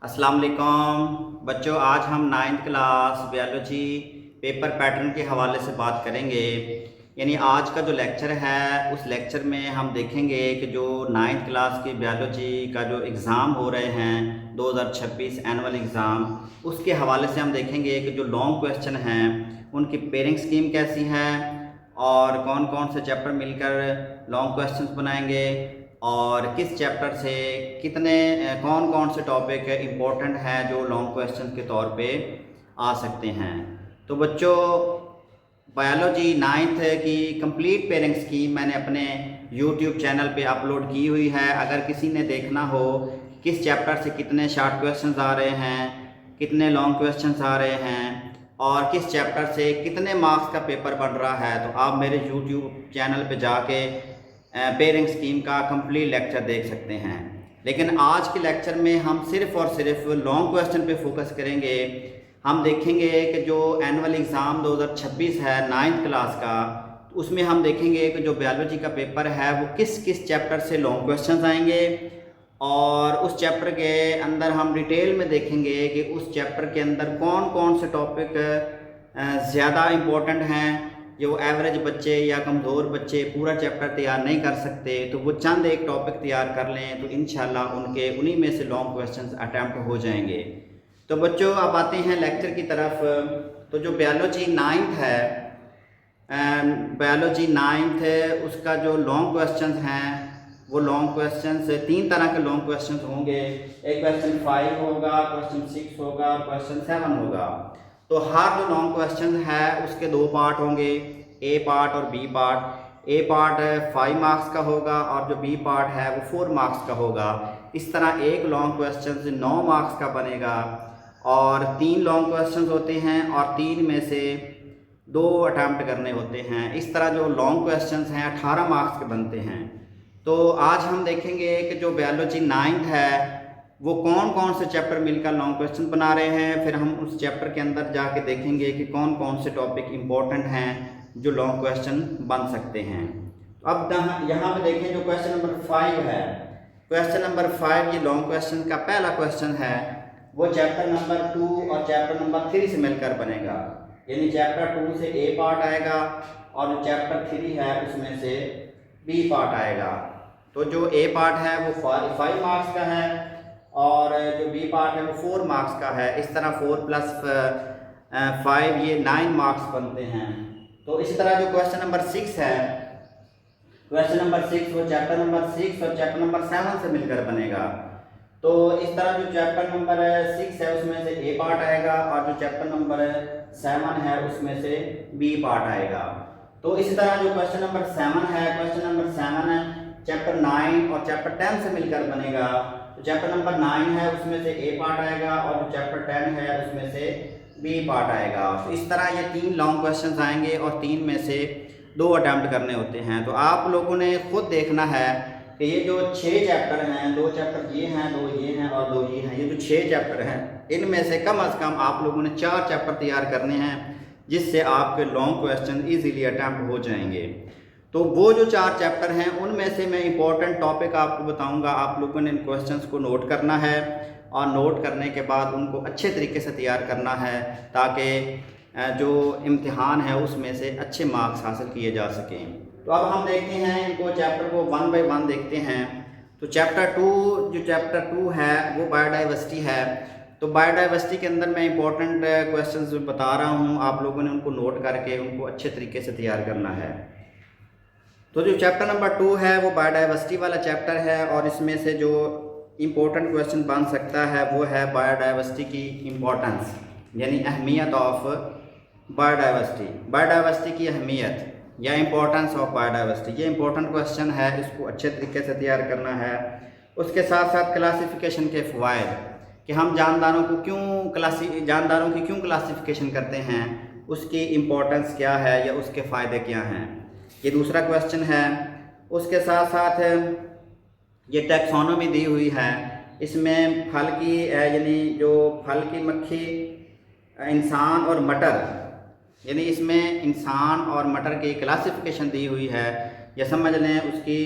अस्सलाम वालेकुम बच्चों, आज हम ninth class biology paper pattern के हवाले से बात करेंगे। यानी आज का जो लेक्चर है उस लेक्चर में हम देखेंगे कि जो नाइन्थ क्लास की बायोलॉजी का जो एग्ज़ाम हो रहे हैं 2026 एनुअल एग्ज़ाम, उसके हवाले से हम देखेंगे कि जो लॉन्ग क्वेश्चन हैं उनकी पेयरिंग स्कीम कैसी है और कौन कौन से चैप्टर मिलकर लॉन्ग क्वेश्चंस बनाएंगे और किस चैप्टर से कितने कौन कौन से टॉपिक इम्पोर्टेंट हैं जो लॉन्ग क्वेश्चन के तौर पे आ सकते हैं। तो बच्चों, बायोलॉजी नाइन्थ की कंप्लीट पेयरिंग स्कीम मैंने अपने यूट्यूब चैनल पे अपलोड की हुई है। अगर किसी ने देखना हो किस चैप्टर से कितने शॉर्ट क्वेश्चंस आ रहे हैं, कितने लॉन्ग क्वेश्चंस आ रहे हैं और किस चैप्टर से कितने मार्क्स का पेपर बन रहा है, तो आप मेरे यूट्यूब चैनल पे जाके पेयरिंग स्कीम का कंप्लीट लेक्चर देख सकते हैं। लेकिन आज के लेक्चर में हम सिर्फ़ और सिर्फ लॉन्ग क्वेश्चन पे फोकस करेंगे। हम देखेंगे कि जो एनुअल एग्ज़ाम 2026 है नाइन्थ क्लास का, उसमें हम देखेंगे कि जो बायोलॉजी का पेपर है वो किस किस चैप्टर से लॉन्ग क्वेश्चंस आएंगे और उस चैप्टर के अंदर हम डिटेल में देखेंगे कि उस चैप्टर के अंदर कौन कौन से टॉपिक ज़्यादा इम्पोर्टेंट हैं। जो एवरेज बच्चे या कमज़ोर बच्चे पूरा चैप्टर तैयार नहीं कर सकते तो वो चंद एक टॉपिक तैयार कर लें तो इंशाल्लाह उनके उन्हीं में से लॉन्ग क्वेश्चंस अटैम्प्ट हो जाएंगे। तो बच्चों, अब आते हैं लेक्चर की तरफ। तो जो बायोलॉजी नाइन्थ है, बायोलॉजी नाइन्थ उसका जो लॉन्ग क्वेश्चंस हैं वो लॉन्ग क्वेश्चंस तीन तरह के लॉन्ग क्वेश्चंस होंगे। एक क्वेश्चन 5 होगा, क्वेश्चन 6 होगा और क्वेश्चन 7 होगा। तो हर जो लॉन्ग क्वेश्चन है उसके दो पार्ट होंगे, ए पार्ट और बी पार्ट। ए पार्ट 5 मार्क्स का होगा और जो बी पार्ट है वो 4 मार्क्स का होगा। इस तरह एक लॉन्ग क्वेश्चन 9 मार्क्स का बनेगा और 3 लॉन्ग क्वेश्चन होते हैं और 3 में से 2 अटैम्प्ट करने होते हैं। इस तरह जो लॉन्ग क्वेश्चन हैं 18 मार्क्स के बनते हैं। तो आज हम देखेंगे कि जो बायोलॉजी नाइन्थ है वो कौन कौन से चैप्टर मिलकर लॉन्ग क्वेश्चन बना रहे हैं। फिर हम उस चैप्टर के अंदर जाके देखेंगे कि कौन कौन से टॉपिक इम्पोर्टेंट हैं जो लॉन्ग क्वेश्चन बन सकते हैं। तो अब यहाँ पे देखें जो क्वेश्चन नंबर 5 है, क्वेश्चन नंबर 5 ये लॉन्ग क्वेश्चन का पहला क्वेश्चन है, वो चैप्टर नंबर 2 और चैप्टर नंबर 3 से मिलकर बनेगा। यानी चैप्टर 2 से ए पार्ट आएगा और जो चैप्टर 3 है उसमें से बी पार्ट आएगा। तो जो ए पार्ट है वो 5 मार्क्स का है और जो बी पार्ट है वो 4 मार्क्स का है। इस तरह 4 + 5 ये 9 मार्क्स बनते हैं। तो इसी तरह जो क्वेश्चन नंबर 6 है, क्वेश्चन नंबर 6 वो चैप्टर नंबर 6 और चैप्टर नंबर 7 से मिलकर बनेगा। तो इस तरह जो चैप्टर नंबर 6 है उसमें से ए पार्ट आएगा और जो चैप्टर नंबर 7 है उसमें से बी पार्ट आएगा। तो इसी तरह जो क्वेश्चन नंबर 7 है, क्वेश्चन नंबर 7 है चैप्टर 9 और चैप्टर 10 से मिलकर बनेगा। तो चैप्टर नंबर 9 है उसमें से ए पार्ट आएगा और जो चैप्टर 10 है उसमें से बी पार्ट आएगा। तो इस तरह ये 3 लॉन्ग क्वेश्चंस आएंगे और 3 में से 2 अटैम्प्ट करने होते हैं। तो आप लोगों ने खुद देखना है कि ये जो 6 चैप्टर हैं, 2 चैप्टर ये हैं, 2 ये हैं और 2 ये हैं, ये जो 6 चैप्टर हैं इनमें से कम आप लोगों ने 4 चैप्टर तैयार करने हैं जिससे आपके लॉन्ग क्वेश्चन ईजीली अटैम्प्ट हो जाएंगे। तो वो जो 4 चैप्टर हैं उनमें से मैं इंपॉर्टेंट टॉपिक आपको बताऊंगा। आप लोगों ने इन क्वेश्चंस को नोट करना है और नोट करने के बाद उनको अच्छे तरीके से तैयार करना है ताकि जो इम्तिहान है उसमें से अच्छे मार्क्स हासिल किए जा सकें। तो अब हम देखते हैं इनको चैप्टर को 1 बाय 1 देखते हैं। तो चैप्टर 2 है वो बायोडाइवर्सिटी है। तो बायोडाइवर्सिटी के अंदर मैं इंपॉर्टेंट क्वेश्चंस बता रहा हूँ, आप लोगों ने उनको नोट करके उनको अच्छे तरीके से तैयार करना है। तो जो चैप्टर नंबर 2 है वो बायोडाइवर्सिटी वाला चैप्टर है और इसमें से जो इम्पोर्टेंट क्वेश्चन बन सकता है वो है बायोडाइवर्सिटी की इम्पोर्टेंस, यानी अहमियत ऑफ बायोडाइवर्सिटी, बायोडाइवर्सिटी की अहमियत या इम्पोर्टेंस ऑफ बायोडाइवर्सिटी। ये इंपॉर्टेंट क्वेश्चन है, इसको अच्छे तरीके से तैयार करना है। उसके साथ साथ क्लासिफिकेशन के फ़वाइद कि हम जानदारों की क्यों क्लासिफिकेशन करते हैं, उसकी इम्पोर्टेंस क्या है या उसके फ़ायदे क्या हैं, ये दूसरा क्वेश्चन है। उसके साथ साथ ये टैक्सोनॉमी दी हुई है, इसमें फल की यानी जो फल की मक्खी, इंसान और मटर, यानी इसमें इंसान और मटर की क्लासिफिकेशन दी हुई है या समझ लें उसकी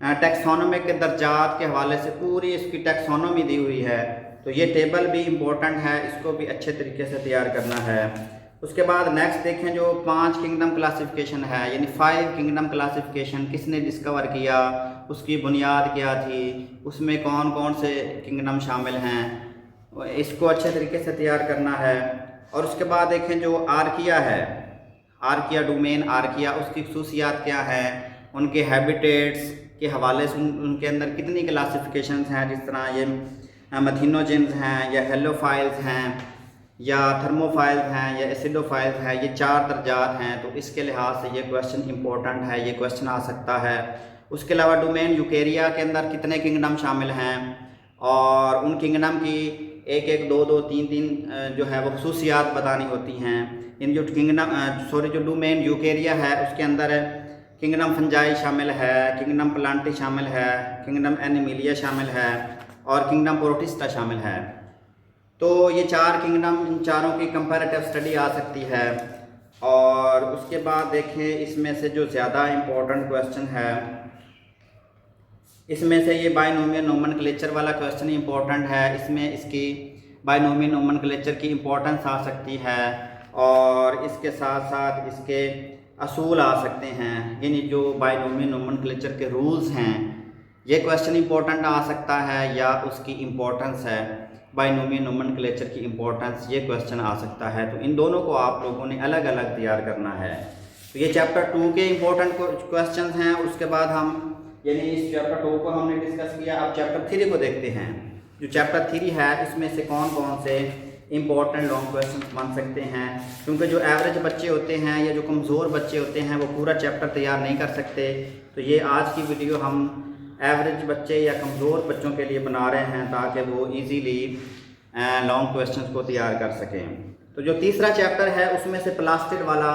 टैक्सोनॉमी के दर्जात के हवाले से पूरी इसकी टैक्सोनॉमी दी हुई है। तो ये टेबल भी इम्पोर्टेंट है, इसको भी अच्छे तरीके से तैयार करना है। उसके बाद नेक्स्ट देखें जो 5 किंगडम क्लासिफिकेशन है, यानी 5 किंगडम क्लासिफिकेशन किसने डिस्कवर किया, उसकी बुनियाद क्या थी, उसमें कौन कौन से किंगडम शामिल हैं, इसको अच्छे तरीके से तैयार करना है। और उसके बाद देखें जो आर्किया है, आर्किया डोमेन आर्किया, उसकी खसूसियात क्या है, उनके हैबिटेट्स के हवाले से उनके अंदर कितनी क्लासिफिकेशंस हैं, जिस तरह ये मैथिनोजेंस हैं या हेलोफाइल्स हैं या थर्मोफाइल्स हैं या एसिडोफाइल्स हैं, ये 4 दर्जात हैं। तो इसके लिहाज से ये क्वेश्चन इंपॉर्टेंट है, ये क्वेश्चन आ सकता है। उसके अलावा डोमेन यूकेरिया के अंदर कितने किंगडम शामिल हैं और उन किंगडम की 1-1, 2-2, 3-3 जो है वो खसूसियात बतानी होती हैं। इन जो जो डोमेन यूकेरिया है उसके अंदर किंगडम फंजाई शामिल है, किंगडम प्लांटी शामिल है, किंगडम एनिमिलिया शामिल है और किंगडम प्रोटिस्टा शामिल है। तो ये 4 किंगडम, इन चारों की कंपैरेटिव स्टडी आ सकती है। और उसके बाद देखें इसमें से जो ज़्यादा इम्पोर्टेंट क्वेश्चन है, इसमें से ये बायनोमियल नोमेनक्लेचर वाला क्वेश्चन इम्पोर्टेंट है। इसमें इसकी बायनोमियल नोमेनक्लेचर की इम्पोर्टेंस आ सकती है और इसके साथ साथ इसके असूल आ सकते हैं, यानी जो बायनोमियल नोमेनक्लेचर के रूल्स हैं, ये क्वेश्चन इंपॉर्टेंट आ सकता है या उसकी इम्पोर्टेंस है, बायनोमियल नोमेनक्लेचर की इम्पोर्टेंस, ये क्वेश्चन आ सकता है। तो इन दोनों को आप लोगों ने अलग अलग तैयार करना है। तो ये चैप्टर 2 के इम्पोर्टेंट क्वेश्चन हैं। उसके बाद हम यानी इस चैप्टर 2 को हमने डिस्कस किया, अब चैप्टर 3 को देखते हैं। जो चैप्टर 3 है इसमें से कौन कौन से इम्पॉर्टेंट लॉन्ग क्वेश्चन बन सकते हैं, क्योंकि जो एवरेज बच्चे होते हैं या जो कमज़ोर बच्चे होते हैं वो पूरा चैप्टर तैयार नहीं कर सकते। तो ये आज की वीडियो हम एवरेज बच्चे या कमज़ोर बच्चों के लिए बना रहे हैं ताकि वो इजीली लॉन्ग क्वेश्चंस को तैयार कर सकें। तो जो तीसरा चैप्टर है उसमें से प्लास्टिड वाला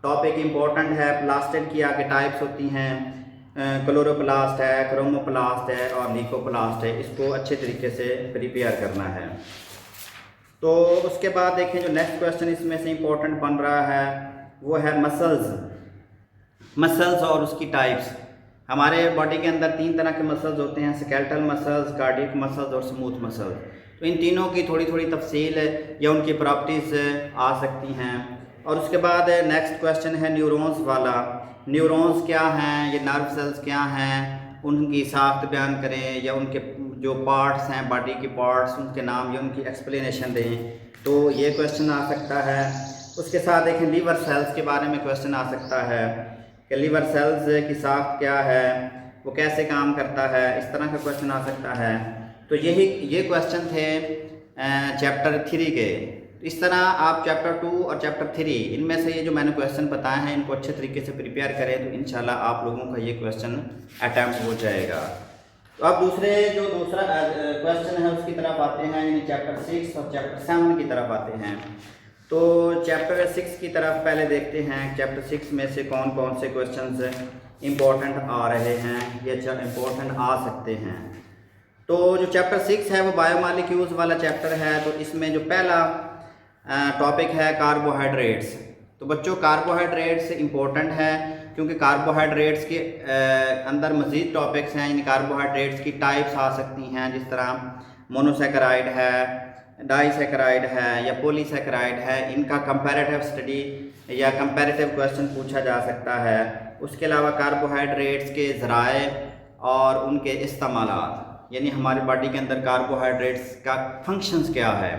टॉपिक इम्पोर्टेंट है। प्लास्टिड की आगे टाइप्स होती हैं, क्लोरोप्लास्ट है, क्रोमोप्लास्ट है और लीकोप्लास्ट है। इसको अच्छे तरीके से प्रिपेयर करना है। तो उसके बाद देखें जो नेक्स्ट क्वेश्चन इसमें से इम्पोर्टेंट बन रहा है वो है मसल्स और उसकी टाइप्स। हमारे बॉडी के अंदर 3 तरह के मसल्स होते हैं, स्केलेटल मसल्स, कार्डियक मसल्स और स्मूथ मसल्स। तो इन तीनों की थोड़ी थोड़ी तफसील या उनकी प्रॉपर्टीज़ आ सकती हैं। और उसके बाद नेक्स्ट क्वेश्चन है न्यूरॉन्स वाला। न्यूरॉन्स क्या हैं, ये नर्व सेल्स क्या हैं, उनकी साख्त बयान करें या उनके जो पार्ट्स हैं, बॉडी के पार्ट्स, उनके नाम या उनकी एक्सप्लेनेशन दें। तो ये क्वेश्चन आ सकता है। उसके साथ देखें लीवर सेल्स के बारे में क्वेश्चन आ सकता है कि लीवर सेल्स की साख्त क्या है, वो कैसे काम करता है, इस तरह का क्वेश्चन आ सकता है। तो ये क्वेश्चन थे चैप्टर 3 के। इस तरह आप चैप्टर 2 और चैप्टर 3 इनमें से ये जो मैंने क्वेश्चन बताए हैं इनको अच्छे तरीके से प्रिपेयर करें तो इंशाल्लाह आप लोगों का ये क्वेश्चन अटैम्प्ट हो जाएगा। तो अब दूसरा क्वेश्चन है उसकी तरफ आते हैं, यानी चैप्टर 6 और चैप्टर 7 की तरफ आते हैं। तो चैप्टर 6 की तरफ पहले देखते हैं चैप्टर 6 में से कौन कौन से क्वेश्चंस इम्पोर्टेंट आ रहे हैं या इम्पोर्टेंट आ सकते हैं। तो जो चैप्टर 6 है वो बायोमॉलिक्यूल्स वाला चैप्टर है। तो इसमें जो पहला टॉपिक है कार्बोहाइड्रेट्स। तो बच्चों कार्बोहाइड्रेट्स इम्पोर्टेंट है क्योंकि कार्बोहाइड्रेट्स के अंदर मज़ीद टॉपिक्स हैं, यानी कार्बोहाइड्रेट्स की टाइप्स आ सकती हैं, जिस तरह मोनोसेकेराइड है, डाइसेकेराइड है या पॉलीसेकेराइड है। इनका कंपैरेटिव स्टडी या कंपैरेटिव क्वेश्चन पूछा जा सकता है। उसके अलावा कार्बोहाइड्रेट्स के ज़राए और उनके इस्तेमालात, यानी हमारी बॉडी के अंदर कार्बोहाइड्रेट्स का फंक्शंस क्या है,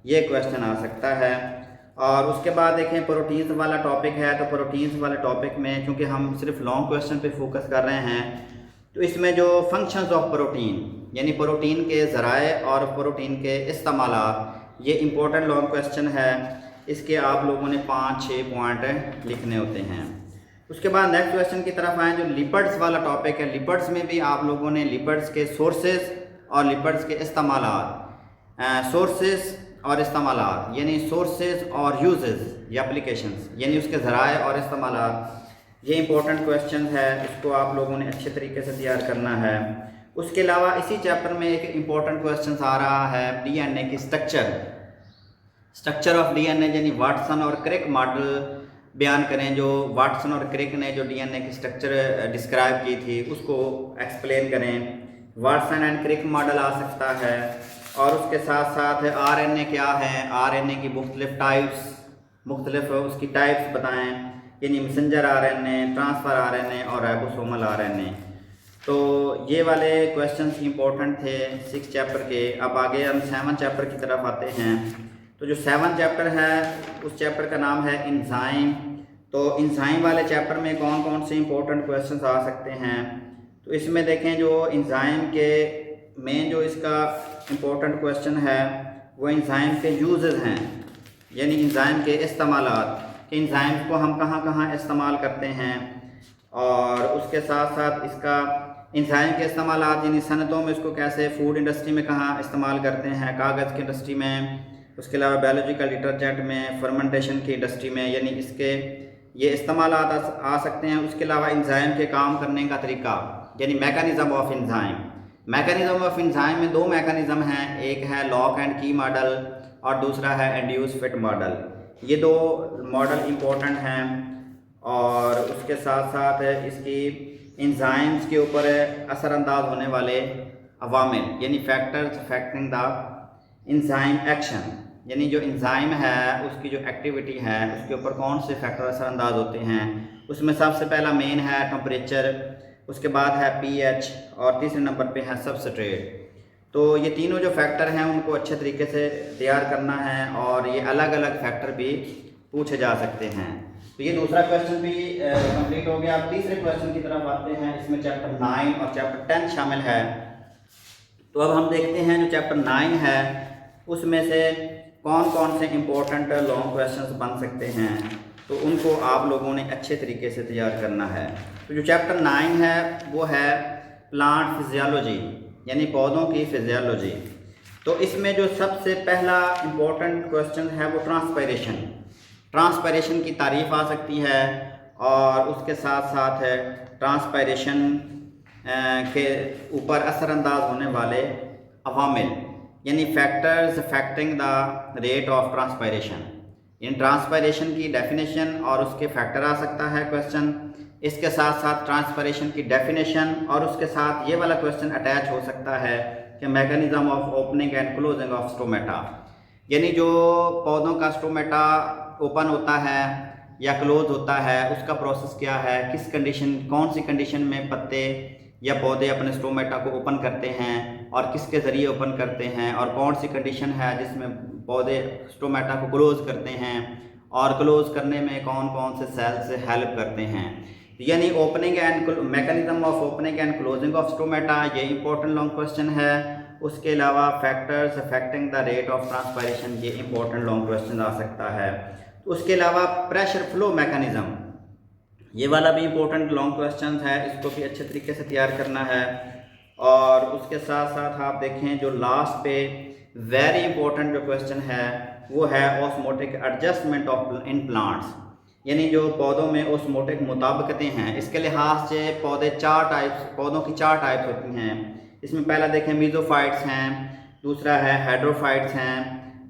ये क्वेश्चन आ सकता है। और उसके बाद देखें प्रोटीन्स वाला टॉपिक है। तो प्रोटीन्स वाले टॉपिक में चूँकि हम सिर्फ लॉन्ग क्वेश्चन पे फोकस कर रहे हैं तो इसमें जो फंक्शंस ऑफ प्रोटीन यानी प्रोटीन के ज़राए और प्रोटीन के इस्तेमालात, ये इम्पोर्टेंट लॉन्ग क्वेश्चन है। इसके आप लोगों ने 5-6 पॉइंट लिखने होते हैं। उसके बाद नेक्स्ट क्वेश्चन की तरफ आएँ जो लिपिड्स वाला टॉपिक है। लिपिड्स में भी आप लोगों ने लिपिड्स के सोर्सेज और लिपिड्स के इस्तेमालात, सोर्सेज और इस्तेमालात यानी सोर्सेज और यूजेस या एप्लीकेशंस, यानी उसके ज़राए और इस्तेमालात, ये इंपॉर्टेंट क्वेश्चन है। इसको आप लोगों ने अच्छे तरीके से तैयार करना है। उसके अलावा इसी चैप्टर में एक इम्पॉर्टेंट क्वेश्चन आ रहा है डीएनए की स्ट्रक्चर ऑफ डीएनए, यानी वाटसन और क्रिक मॉडल बयान करें। जो वाटसन और क्रिक ने जो डीएनए की स्ट्रक्चर डिस्क्राइब की थी उसको एक्सप्लेन करें। वाटसन एंड क्रिक मॉडल आ सकता है। और उसके साथ साथ RNA क्या है, RNA की मुख्तलिफ टाइप्स, मुख्तलिफ उसकी टाइप्स बताएं, यानी मैसेंजर RNA, ट्रांसफ़र RNA और राइबोसोमल RNA। तो ये वाले क्वेश्चंस इंपॉर्टेंट थे 6 चैप्टर के। अब आगे हम 7 चैप्टर की तरफ आते हैं। तो जो 7 चैप्टर है उस चैप्टर का नाम है इंजाइम। तो इंजाइम वाले चैप्टर में कौन कौन से इंपॉर्टेंट क्वेश्चंस आ सकते हैं, तो इसमें देखें जो इंजाइम के मेन जो इसका इम्पोर्टेंट क्वेश्चन है वो इंजाइम के यूजेस हैं, यानी इंजाइम के इस्तेमालात कि इंजाइम को हम कहाँ कहाँ इस्तेमाल करते हैं। और उसके साथ साथ इसका इंजाइम के इस्तेमालात यानी सनतों में इसको कैसे, फूड इंडस्ट्री में कहाँ इस्तेमाल करते हैं, कागज़ की इंडस्ट्री में, उसके अलावा बायोलॉजिकल डिटर्जेंट में, फर्मेंटेशन की इंडस्ट्री में, यानी इसके ये इस्तेमालात आ सकते हैं। उसके अलावा इंजाइम के काम करने का तरीका यानी mechanism of enzyme. Mechanism of enzyme में 2 मैकेनिज़्म हैं, एक है लॉक एंड की मॉडल और दूसरा है इंड्यूस फिट मॉडल। ये 2 मॉडल इम्पोर्टेंट हैं। और उसके साथ साथ इसकी इंजाइम्स के ऊपर असरअंदाज होने वाले अवामिल यानी factors affecting the enzyme action, यानी जो इंजाइम है उसकी जो एक्टिविटी है उसके ऊपर कौन से फैक्टर असरअंदाज होते हैं। उसमें सबसे पहला मेन है टेम्परेचर, उसके बाद है pH और तीसरे नंबर पे है सबस्ट्रेट। तो ये तीनों जो फैक्टर हैं उनको अच्छे तरीके से तैयार करना है और ये अलग अलग फैक्टर भी पूछे जा सकते हैं। तो ये दूसरा क्वेश्चन भी कंप्लीट हो गया। अब तीसरे क्वेश्चन की तरफ आते हैं। इसमें चैप्टर 9 और चैप्टर 10 शामिल है। तो अब हम देखते हैं जो चैप्टर 9 है उसमें से कौन कौन से इम्पोर्टेंट लॉन्ग क्वेश्चंस बन सकते हैं, तो उनको आप लोगों ने अच्छे तरीके से तैयार करना है। तो जो चैप्टर 9 है वो है प्लांट फिजियोलॉजी यानी पौधों की फिजियोलॉजी। तो इसमें जो सबसे पहला इम्पोर्टेंट क्वेश्चन है वो ट्रांसपायरेशन की तारीफ़ आ सकती है और उसके साथ साथ है ट्रांसपायरेशन के ऊपर असरअंदाज होने वाले अवामिल यानी factors affecting the rate of transpiration. In transpiration की डेफिनेशन और उसके फैक्टर आ सकता है क्वेश्चन। इसके साथ साथ ट्रांसपायरेशन की डेफिनेशन और उसके साथ ये वाला क्वेश्चन अटैच हो सकता है कि mechanism of opening and closing of stomata, यानी जो पौधों का स्टोमेटा ओपन होता है या क्लोज होता है उसका प्रोसेस क्या है, किस कंडीशन, कौन सी कंडीशन में पत्ते या पौधे अपने स्टोमेटा को ओपन करते हैं और किसके ज़रिए ओपन करते हैं, और कौन सी कंडीशन है जिसमें पौधे स्टोमेटा को क्लोज करते हैं और क्लोज करने में कौन कौन से सेल्स हेल्प करते हैं। यानी opening and mechanism of opening and closing of stomata ये इंपॉर्टेंट लॉन्ग क्वेश्चन है। उसके अलावा factors affecting the rate of transpiration ये इंपॉर्टेंट लॉन्ग क्वेश्चन आ सकता है। उसके अलावा प्रेशर फ्लो मैकेनिज्म ये वाला भी इंपॉर्टेंट लॉन्ग क्वेश्चन है, इसको भी अच्छे तरीके से तैयार करना है। और उसके साथ साथ आप देखें जो लास्ट पे वेरी इंपॉर्टेंट जो क्वेश्चन है वो है osmotic adjustment of in plants, यानी जो पौधों में ऑस्मोटिक मुताबिकतें हैं। इसके लिहाज से पौधों की 4 टाइप्स होती हैं। इसमें पहला देखें मीजोफाइट्स हैं, दूसरा है हेड्रोफाइट्स हैं,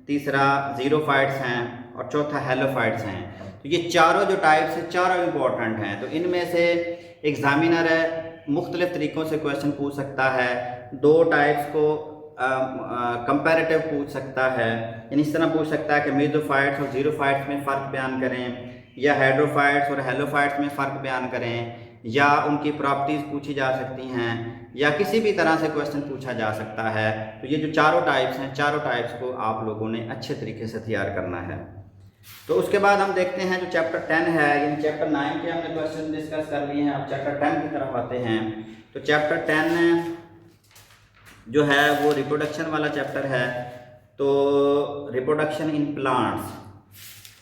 तीसरा जीरोफाइट्स हैं और चौथा हेलोफाइट्स हैं। तो ये चारों जो टाइप्स हैं चारों इम्पोर्टेंट हैं। तो इनमें से एग्जामिनर मुख्तलिफ तरीक़ों से क्वेश्चन पूछ सकता है। 2 टाइप्स को कंपैरेटिव पूछ सकता है, यानी इस तरह पूछ सकता है कि मीजोफाइट्स और जीरोफाइट्स में फ़र्क बयान करें, या हेड्रोफाइट्स और हेलोफाइट्स में फ़र्क बयान करें, या उनकी प्रॉपर्टीज़ पूछी जा सकती हैं, या किसी भी तरह से क्वेश्चन पूछा जा सकता है। तो ये जो चारों टाइप्स हैं चारों टाइप्स को आप लोगों ने अच्छे तरीके से तैयार करना है। तो उसके बाद हम देखते हैं जो चैप्टर 10 है, यानी चैप्टर 9 के हमने क्वेश्चन डिस्कस कर लिए हैं, अब चैप्टर 10 की तरफ आते हैं। तो चैप्टर 10 जो है वो रिप्रोडक्शन वाला चैप्टर है। तो रिप्रोडक्शन इन प्लांट्स,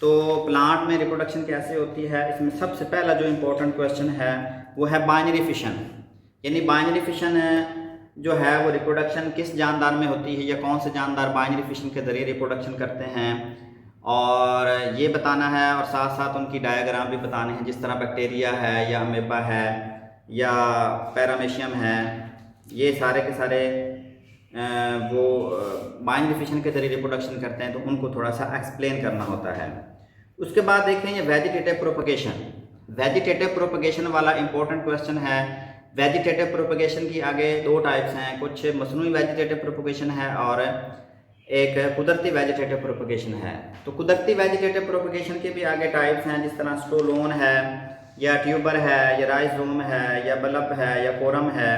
तो प्लांट में रिप्रोडक्शन कैसे होती है, इसमें सबसे पहला जो इम्पोर्टेंट क्वेश्चन है वो है बाइनरी फिशन, यानी बाइनरी फिशन जो है वो रिप्रोडक्शन किस जानदार में होती है या कौन से जानदार बाइनरी फिशन के ज़रिए रिप्रोडक्शन करते हैं, और ये बताना है। और साथ साथ उनकी डायग्राम भी बताने हैं, जिस तरह बैक्टीरिया है या अमेबा है या पैरामेशियम है, ये सारे के सारे वो बाइनरी फिशन के ज़रिए रिप्रोडक्शन करते हैं, तो उनको थोड़ा सा एक्सप्लेन करना होता है। उसके बाद देखें ये वेजिटेटिव प्रोपगेशन वाला इम्पोर्टेंट क्वेश्चन है वेजिटेटिव प्रोपगेशन की आगे दो टाइप्स हैं, कुछ मसनूई वेजिटेटिव प्रोपगेशन है और एक कुदरती वेजिटेटिव प्रोपगेशन है। तो कुदरती वेजिटेटिव प्रोपगेशन के भी आगे टाइप्स हैं, जिस तरह स्टोलोन है या ट्यूबर है या राइजोम है या बल्ब है या कोरम है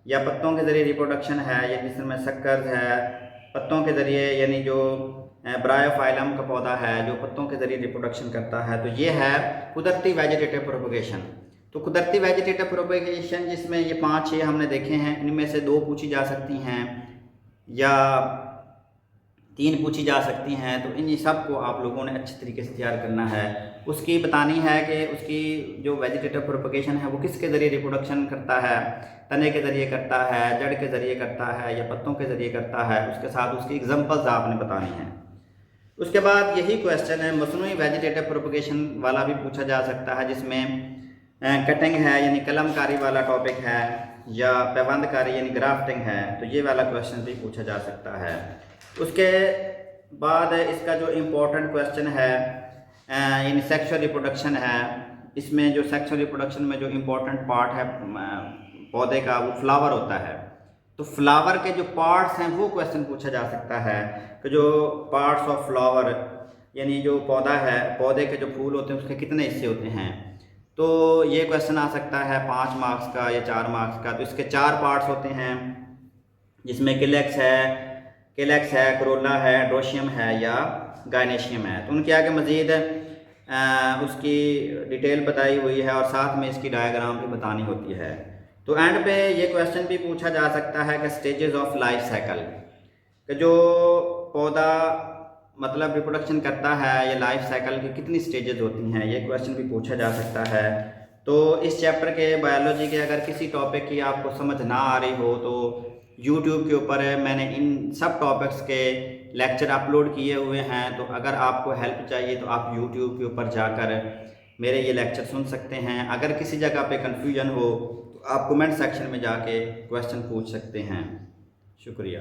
या पत्तों के ज़रिए रिप्रोडक्शन है या जिसमें शक्कर है, पत्तों के ज़रिए यानी जो ब्रायोफाइलम का पौधा है जो पत्तों के ज़रिए रिप्रोडक्शन करता है, तो ये है कुदरती वेजिटेटिव प्रोपगेशन। तो कुदरती वेजिटेटिव प्रोपगेशन जिसमें ये 5-6 हमने देखे हैं, इनमें से 2 पूछी जा सकती हैं या 3 पूछी जा सकती हैं। तो इन सब को आप लोगों ने अच्छे तरीके से तैयार करना है। उसकी बतानी है कि उसकी जो वेजिटेटिव प्रोपगेशन है वो किसके ज़रिए रिप्रोडक्शन करता है, तने के ज़रिए करता है, जड़ के ज़रिए करता है या पत्तों के ज़रिए करता है, उसके साथ उसकी एग्जांपल्स आपने बतानी है। उसके बाद यही क्वेश्चन है मसनूई वेजिटेटिव प्रोपगेशन वाला भी पूछा जा सकता है, जिसमें कटिंग है यानी कलमकारी वाला टॉपिक है या पैबंदकारी यानी ग्राफ्टिंग है, तो ये वाला क्वेश्चन भी पूछा जा सकता है। उसके बाद इसका जो इम्पोर्टेंट क्वेश्चन है यानी सेक्सुअल रिप्रोडक्शन है, इसमें जो सेक्सुअल रिप्रोडक्शन में जो इम्पोर्टेंट पार्ट है पौधे का वो फ्लावर होता है। तो फ्लावर के जो पार्ट्स हैं वो क्वेश्चन पूछा जा सकता है कि जो पार्ट्स ऑफ फ्लावर यानी जो पौधा है, पौधे के जो फूल होते हैं उसके कितने हिस्से होते हैं। तो ये क्वेश्चन आ सकता है 5 मार्क्स का या 4 मार्क्स का। तो इसके 4 पार्ट्स होते हैं, जिसमें किलेक्स है, करोला है, ड्रोशियम है या गायनेशियम है। तो उनके आगे मज़ीद उसकी डिटेल बताई हुई है और साथ में इसकी डायग्राम भी बतानी होती है। तो एंड पे ये क्वेश्चन भी पूछा जा सकता है कि स्टेजेस ऑफ लाइफ साइकिल, कि जो पौधा मतलब रिप्रोडक्शन करता है या लाइफ साइकिल की कितनी स्टेजेस होती हैं, ये क्वेश्चन भी पूछा जा सकता है। तो इस चैप्टर के बायोलॉजी के अगर किसी टॉपिक की आपको समझ ना आ रही हो तो यूट्यूब के ऊपर मैंने इन सब टॉपिक्स के लेक्चर अपलोड किए हुए हैं। तो अगर आपको हेल्प चाहिए तो आप यूट्यूब के ऊपर जाकर मेरे ये लेक्चर सुन सकते हैं। अगर किसी जगह पे कन्फ्यूजन हो तो आप कमेंट सेक्शन में जाके क्वेश्चन पूछ सकते हैं। शुक्रिया।